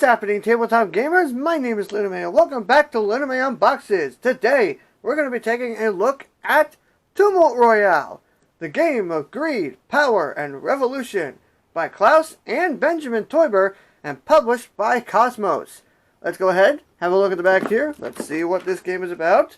What's happening, tabletop gamers? My name is LeunameGames and welcome back to LeunameGames Unboxes. Today, we're going to be taking a look at Tumult Royale, the game of greed, power, and revolution by Klaus and Benjamin Tueber and published by Kosmos. Let's go ahead, have a look at the back here. Let's see what this game is about.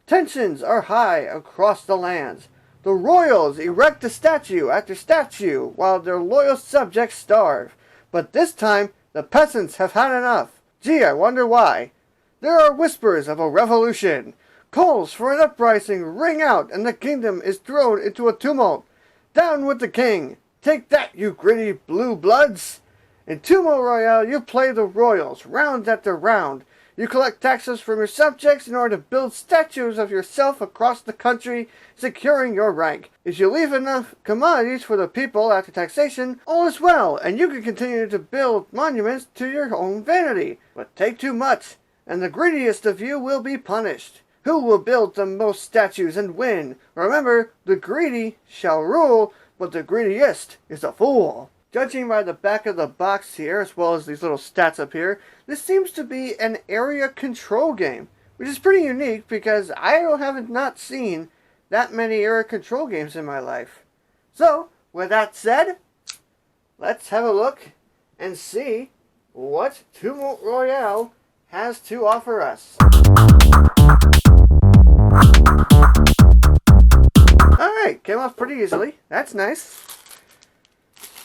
Tensions are high across the lands. The royals erect a statue after statue while their loyal subjects starve. But this time, the peasants have had enough. Gee, I wonder why. There are whispers of a revolution. Calls for an uprising ring out and the kingdom is thrown into a tumult. Down with the king. Take that, you gritty blue bloods. In Tumult Royale, you play the royals, round after round. You collect taxes from your subjects in order to build statues of yourself across the country, securing your rank. If you leave enough commodities for the people after taxation, all is well, and you can continue to build monuments to your own vanity. But take too much, and the greediest of you will be punished. Who will build the most statues and win? Remember, the greedy shall rule, but the greediest is a fool. Judging by the back of the box here, as well as these little stats up here, this seems to be an area control game, which is pretty unique because I haven't not seen that many area control games in my life. So, with that said, let's have a look and see what Tumult Royale has to offer us. Alright, came off pretty easily. That's nice.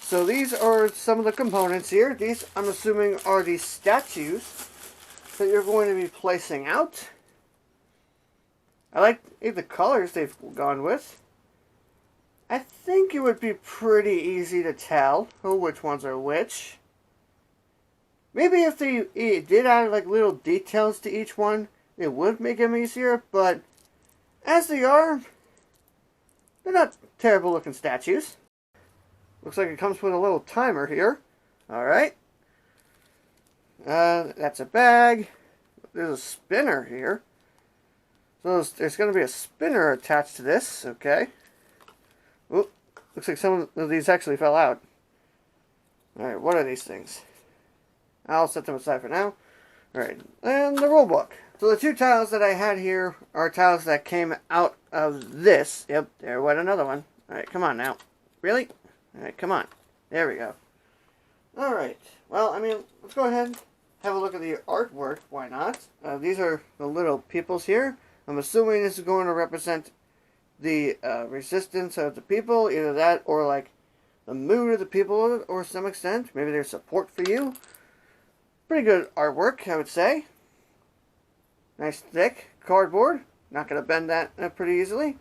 So these are some of the components here. These, I'm assuming, are the statues that you're going to be placing out. I like the colors they've gone with. I think it would be pretty easy to tell which ones are which. Maybe if they did add like little details to each one, it would make them easier, but as they are, they're not terrible looking statues. Looks like it comes with a little timer here. Alright. That's a bag. There's a spinner here. So there's going to be a spinner attached to this. Okay. Oop. Looks like some of these actually fell out. Alright, what are these things? I'll set them aside for now. Alright, and the rule book. So the two tiles that I had here are tiles that came out of this. Yep, there went another one. Alright, come on now. Really? Alright, come on. There we go. Alright. Well, I mean, let's go ahead and have a look at the artwork. Why not? These are the little peoples here. I'm assuming this is going to represent the resistance of the people. Either that or, like, the mood of the people or some extent. Maybe their support for you. Pretty good artwork, I would say. Nice thick cardboard. Not going to bend that pretty easily.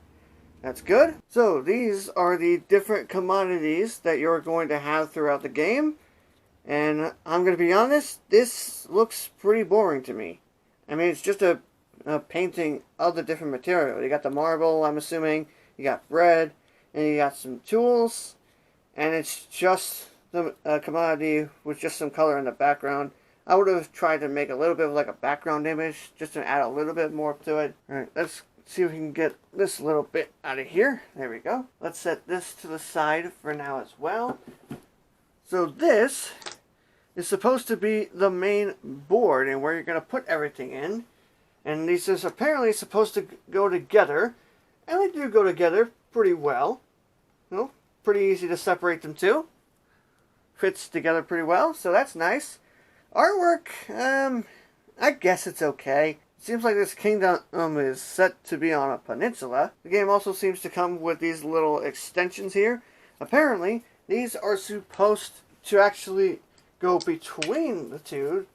That's good. So these are the different commodities that you're going to have throughout the game. And I'm going to be honest, this looks pretty boring to me. I mean, it's just a painting of the different material. You got the marble, I'm assuming. You got bread. And you got some tools. And it's just the commodity with just some color in the background. I would have tried to make a little bit of like a background image just to add a little bit more to it. Alright, let's see if we can get this little bit out of here. There we go. Let's set this to the side for now as well. So this is supposed to be the main board and where you're going to put everything in. And these are apparently supposed to go together. And they do go together pretty well. You know, pretty easy to separate them too. Fits together pretty well, so that's nice. Artwork, I guess it's okay. Seems like this kingdom is set to be on a peninsula. The game also seems to come with these little extensions here. Apparently, these are supposed to actually go between the two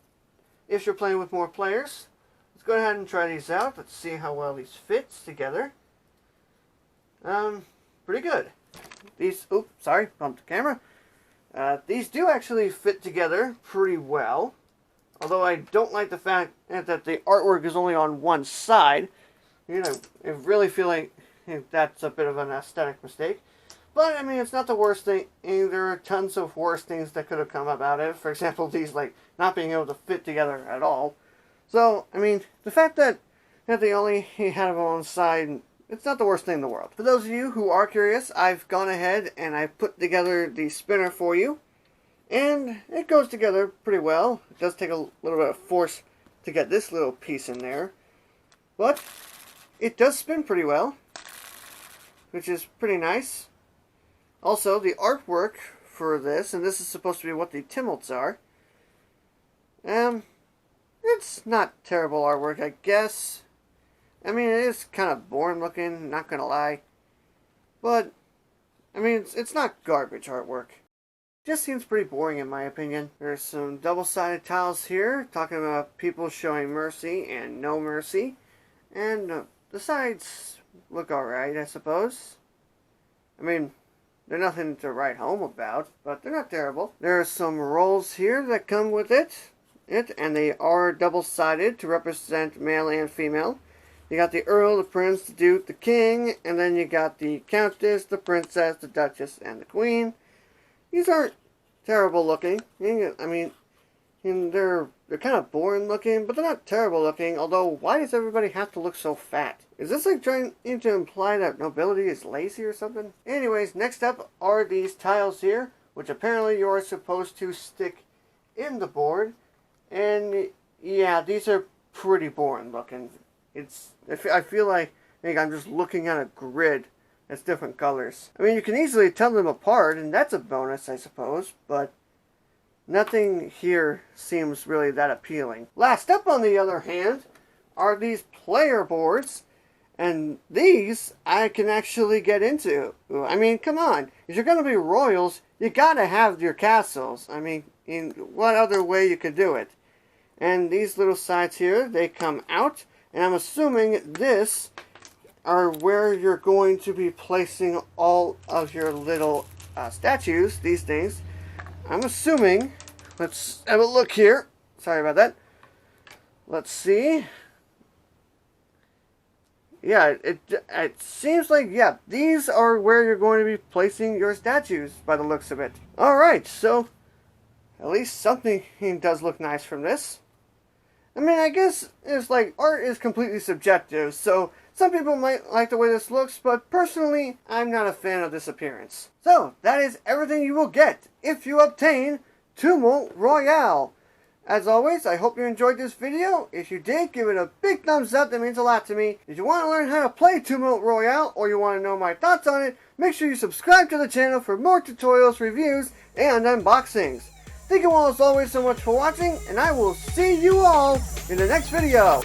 if you're playing with more players. Let's go ahead and try these out. Let's see how well these fit together. Pretty good. These, oops, sorry, bumped the camera. These do actually fit together pretty well. Although I don't like the fact that the artwork is only on one side. You know, I really feel like that's a bit of an aesthetic mistake. But, I mean, it's not the worst thing. There are tons of worse things that could have come about it. For example, these, like, not being able to fit together at all. So, I mean, the fact that they only had them on one side, it's not the worst thing in the world. For those of you who are curious, I've gone ahead and I've put together the spinner for you. And it goes together pretty well. It does take a little bit of force to get this little piece in there. But it does spin pretty well, which is pretty nice. Also, the artwork for this, and this is supposed to be what the Tumults are. It's not terrible artwork, I guess. I mean, it is kind of boring looking, not gonna lie. But, I mean, it's not garbage artwork. Just seems pretty boring in my opinion. There's some double-sided tiles here, talking about people showing mercy and no mercy. And the sides look alright, I suppose. I mean, they're nothing to write home about, but they're not terrible. There are some rolls here that come with it, and they are double-sided to represent male and female. You got the Earl, the Prince, the Duke, the King, and then you got the Countess, the Princess, the Duchess, and the Queen. These aren't terrible looking. I mean, they're kind of boring looking, but they're not terrible looking. Although, why does everybody have to look so fat? Is this like trying to imply that nobility is lazy or something? Anyways, next up are these tiles here, which apparently you are supposed to stick in the board. And yeah, these are pretty boring looking. I feel like I'm just looking at a grid. It's different colors. I mean, you can easily tell them apart, and that's a bonus, I suppose, but nothing here seems really that appealing. Last up, on the other hand, are these player boards, and these I can actually get into. I mean, come on. If you're going to be royals, you gotta have your castles. I mean, in what other way you could do it? And these little sides here, they come out, and I'm assuming this are where you're going to be placing all of your little statues, these things. I'm assuming, let's have a look here. Sorry about that. Let's see. Yeah, it seems like, yeah, these are where you're going to be placing your statues by the looks of it. Alright, so at least something does look nice from this. I mean, I guess it's like art is completely subjective, so some people might like the way this looks, but personally, I'm not a fan of this appearance. So, that is everything you will get if you obtain Tumult Royale. As always, I hope you enjoyed this video. If you did, give it a big thumbs up, that means a lot to me. If you want to learn how to play Tumult Royale, or you want to know my thoughts on it, make sure you subscribe to the channel for more tutorials, reviews, and unboxings. Thank you all as always so much for watching, and I will see you all in the next video.